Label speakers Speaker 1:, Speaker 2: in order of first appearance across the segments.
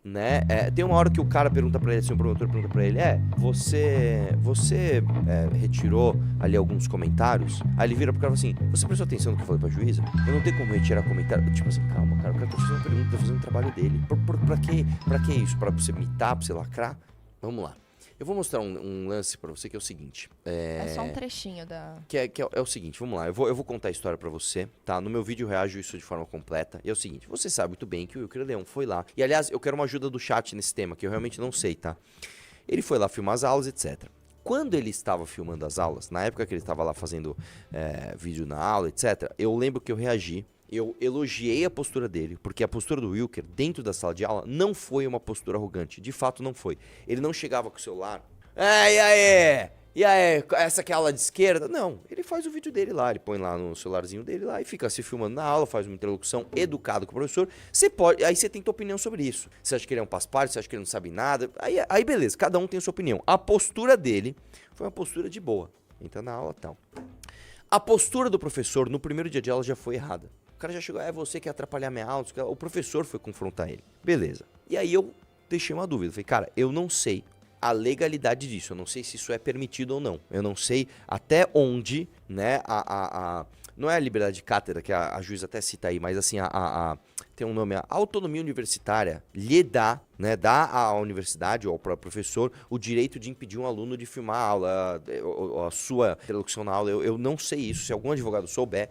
Speaker 1: né? Tem uma hora que o cara pergunta pra ele, assim, o promotor pergunta pra ele, você retirou ali alguns comentários? Aí ele vira pro cara e fala assim, você prestou atenção no que eu falei pra juíza? Eu não tenho como retirar comentário. Tipo assim, calma, cara, o cara tá te fazendo uma pergunta, tá fazendo o trabalho dele. Pra que isso? Pra você mitar, pra você lacrar? Vamos lá. Eu vou mostrar um lance pra você que é o seguinte.
Speaker 2: É só um trechinho da...
Speaker 1: É o seguinte, vamos lá. Eu vou contar a história pra você, tá? No meu vídeo eu reajo isso de forma completa. E é o seguinte, você sabe muito bem que o Wilker Leão foi lá. E aliás, eu quero uma ajuda do chat nesse tema, que eu realmente não sei, tá? Ele foi lá filmar as aulas, etc. Quando ele estava filmando as aulas, na época que ele estava lá fazendo vídeo na aula, etc., eu lembro que eu reagi. Eu elogiei a postura dele, porque a postura do Wilker dentro da sala de aula não foi uma postura arrogante. De fato, não foi. Ele não chegava com o celular. E aí? Essa aqui é a aula de esquerda? Não, ele faz o vídeo dele lá, ele põe lá no celularzinho dele lá e fica se filmando na aula, faz uma interlocução educada com o professor. Aí você tem tua opinião sobre isso. Você acha que ele é um paspalho, você acha que ele não sabe nada. Aí beleza, cada um tem a sua opinião. A postura dele foi uma postura de boa. Entra na aula e tal. A postura do professor no primeiro dia de aula já foi errada. O cara já chegou, você quer atrapalhar minha aula? O professor foi confrontar ele. Beleza. E aí eu deixei uma dúvida. Falei, cara, eu não sei a legalidade disso. Eu não sei se isso é permitido ou não. Eu não sei até onde, né, não é a liberdade de cátedra, que a juíza até cita aí, mas assim, tem um nome, a autonomia universitária lhe dá, né, dá à universidade ou ao próprio professor o direito de impedir um aluno de filmar a aula, a sua interlocução na aula. Eu não sei isso. Se algum advogado souber,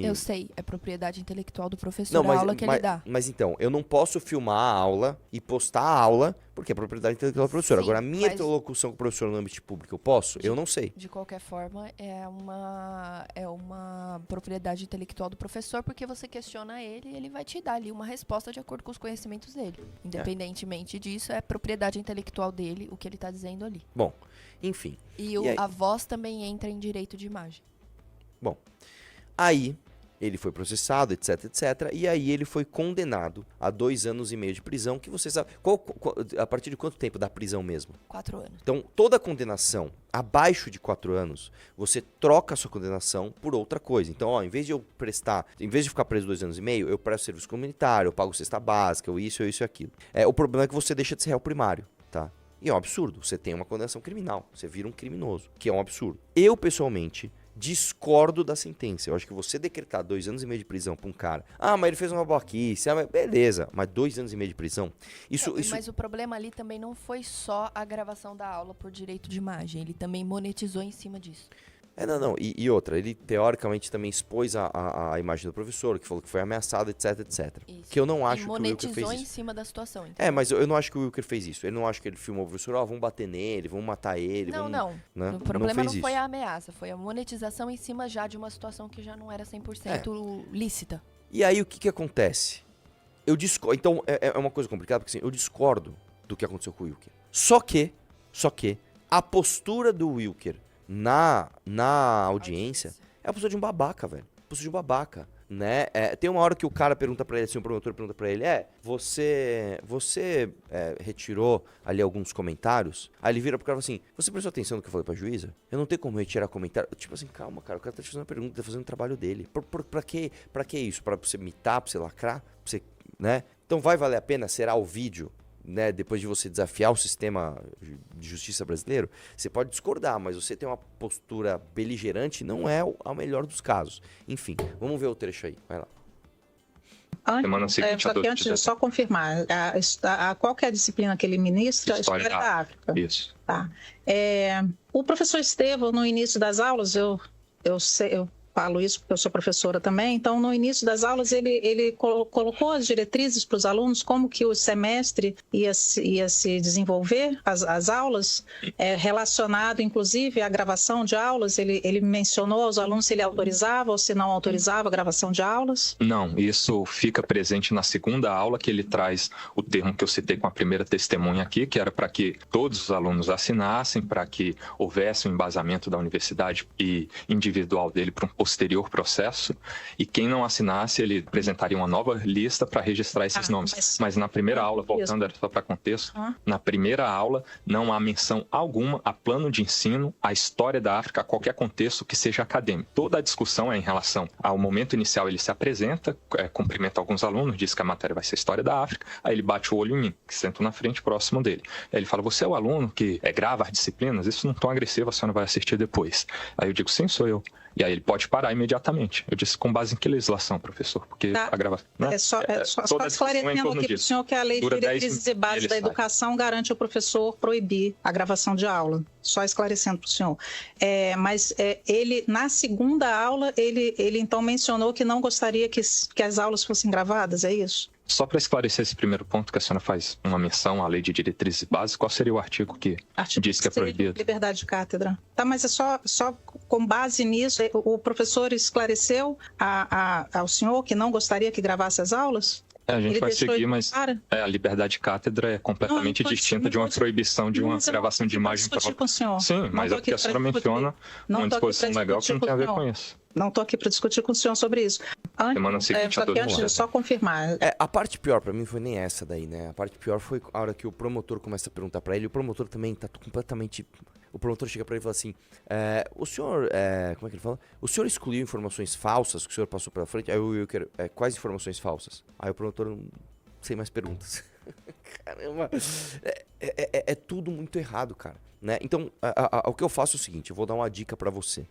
Speaker 2: Eu sei, é propriedade intelectual do professor, a aula que ele dá.
Speaker 1: Mas então, eu não posso filmar a aula e postar a aula, porque é propriedade intelectual do professor. Sim, agora, a minha interlocução com o professor no âmbito público, eu posso? Eu não sei.
Speaker 2: De qualquer forma, é uma propriedade intelectual do professor, porque você questiona ele e ele vai te dar ali uma resposta de acordo com os conhecimentos dele. Independentemente disso, é propriedade intelectual dele, o que ele está dizendo ali.
Speaker 1: Bom, enfim.
Speaker 2: E a voz também entra em direito de imagem.
Speaker 1: Bom, aí ele foi processado, etc, etc. E aí ele foi condenado a 2 anos e meio de prisão, que você sabe... a partir de quanto tempo da prisão mesmo?
Speaker 2: 4 anos.
Speaker 1: Então, toda condenação abaixo de 4 anos, você troca a sua condenação por outra coisa. Então, em vez de ficar preso 2 anos e meio, eu presto serviço comunitário, eu pago cesta básica, isso e aquilo. O problema é que você deixa de ser réu primário, tá? E é um absurdo. Você tem uma condenação criminal. Você vira um criminoso, que é um absurdo. Eu, pessoalmente, discordo da sentença. Eu acho que você decretar 2 anos e meio de prisão pra um cara... mas ele fez uma babaquice. Beleza, mas 2 anos e meio de prisão...
Speaker 2: Mas o problema ali também não foi só a gravação da aula por direito de imagem. Ele também monetizou em cima disso.
Speaker 1: Não. E outra, ele teoricamente também expôs a imagem do professor, que falou que foi ameaçado, etc, etc.
Speaker 2: Isso.
Speaker 1: Que eu não acho que o Wilker fez
Speaker 2: monetizou em
Speaker 1: isso.
Speaker 2: cima da situação. Entendeu?
Speaker 1: Mas eu não acho que o Wilker fez isso. Ele não acha que ele filmou o professor, vamos bater nele, vamos matar ele.
Speaker 2: Não.
Speaker 1: Né?
Speaker 2: O problema não foi a ameaça, foi a monetização em cima já de uma situação que já não era 100% lícita.
Speaker 1: E aí o que acontece? Eu discordo. Então é uma coisa complicada, porque assim, eu discordo do que aconteceu com o Wilker. Só que a postura do Wilker na audiência é a postura de um babaca, velho. Postura de um babaca, né? Tem uma hora que o cara pergunta pra ele, assim, o promotor pergunta pra ele, você retirou ali alguns comentários? Aí ele vira pro cara e fala assim, você prestou atenção no que eu falei pra juíza? Eu não tenho como retirar comentário. Tipo assim, calma, cara, o cara tá te fazendo uma pergunta, tá fazendo o trabalho dele. Pra que isso? Pra você mitar, pra você lacrar? Pra você, né? Então vai valer a pena? Será o vídeo? Né, depois de você desafiar o sistema de justiça brasileiro, você pode discordar, mas você tem uma postura beligerante, não é o melhor dos casos. Enfim, vamos ver o trecho aí, vai lá.
Speaker 3: Antes de só confirmar, qual que é a disciplina que ele ministra? História da África.
Speaker 4: Isso.
Speaker 3: Tá. O professor Estevão, no início das aulas, eu falo isso porque eu sou professora também, então no início das aulas ele colocou as diretrizes para os alunos, como que o semestre ia se desenvolver, as aulas, relacionado inclusive à gravação de aulas, ele mencionou aos alunos se ele autorizava ou se não autorizava a gravação de aulas?
Speaker 4: Não, isso fica presente na segunda aula, que ele traz o termo que eu citei com a primeira testemunha aqui, que era para que todos os alunos assinassem, para que houvesse um embasamento da universidade e individual dele para um posterior processo, e quem não assinasse, ele apresentaria uma nova lista para registrar esses nomes. Mas na primeira aula, voltando era só para contexto, na primeira aula não há menção alguma a plano de ensino, a história da África, a qualquer contexto que seja acadêmico. Toda a discussão é em relação ao momento inicial, ele se apresenta, cumprimenta alguns alunos, diz que a matéria vai ser História da África, aí ele bate o olho em mim, que sento na frente, próximo dele. Aí ele fala, você é o aluno que grava as disciplinas? Isso não é tão agressivo, a senhora vai assistir depois. Aí eu digo, sim, sou eu. E aí ele pode parar imediatamente. Eu disse, com base em que legislação, professor? Porque a gravação... Né?
Speaker 3: Só esclarecendo aqui para o senhor que a Lei de Diretrizes e Bases da Educação garante ao professor proibir a gravação de aula. Só esclarecendo para o senhor. Mas ele, na segunda aula, ele então mencionou que não gostaria que as aulas fossem gravadas, é isso?
Speaker 4: Só para esclarecer esse primeiro ponto, que a senhora faz uma menção à Lei de Diretrizes e Bases, qual seria o artigo que diz que é proibido?
Speaker 3: Liberdade de cátedra. Tá, mas é só com base nisso, o professor esclareceu ao senhor que não gostaria que gravasse as aulas?
Speaker 4: A gente vai seguir, mas a liberdade de cátedra é completamente distinta de uma proibição de uma gravação de imagem. Sim, mas é porque a senhora menciona uma disposição legal que não tem a ver com isso.
Speaker 3: Não estou aqui para discutir com o senhor sobre isso.
Speaker 4: Semana seguinte,
Speaker 3: antes de só confirmar.
Speaker 1: A parte pior para mim foi nem essa daí, né? A parte pior foi a hora que o promotor começa a perguntar para ele. O promotor também tá completamente... O promotor chega para ele e fala assim, o senhor, como é que ele fala? O senhor excluiu informações falsas que o senhor passou pela frente? Aí eu quero, quais informações falsas? Aí o promotor, sem mais perguntas. Caramba, é tudo muito errado, cara. Né? Então, o que eu faço é o seguinte, eu vou dar uma dica para você.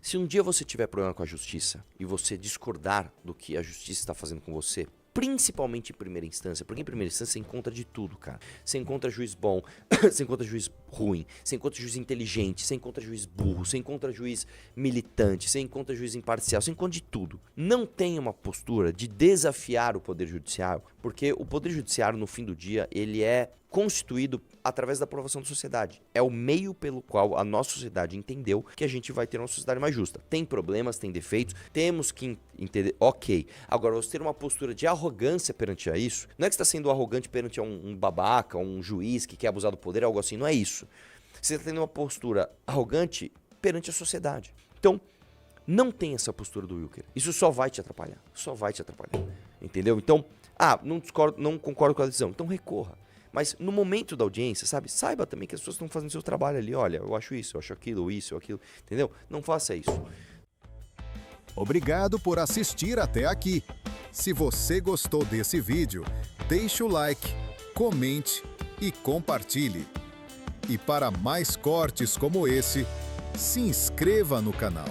Speaker 1: Se um dia você tiver problema com a justiça e você discordar do que a justiça está fazendo com você, principalmente em primeira instância, porque em primeira instância você encontra de tudo, cara. Você encontra juiz bom, você encontra juiz ruim, você encontra juiz inteligente, você encontra juiz burro, você encontra juiz militante, você encontra juiz imparcial, você encontra de tudo. Não tenha uma postura de desafiar o poder judiciário, porque o poder judiciário, no fim do dia, ele é constituído através da aprovação da sociedade. É o meio pelo qual a nossa sociedade entendeu que a gente vai ter uma sociedade mais justa. Tem problemas, tem defeitos, temos que entender, ok. Agora, você ter uma postura de arrogância perante a isso, não é que você está sendo arrogante perante um babaca, um juiz que quer abusar do poder, algo assim, não é isso. Você está tendo uma postura arrogante perante a sociedade. Então, não tem essa postura do Wilker. Isso só vai te atrapalhar. Só vai te atrapalhar. Entendeu? Então, não concordo com a decisão. Então, recorra. Mas no momento da audiência, saiba também que as pessoas estão fazendo seu trabalho ali. Olha, eu acho isso, eu acho aquilo, isso, aquilo. Entendeu? Não faça isso.
Speaker 5: Obrigado por assistir até aqui. Se você gostou desse vídeo, deixe o like, comente e compartilhe. E para mais cortes como esse, se inscreva no canal.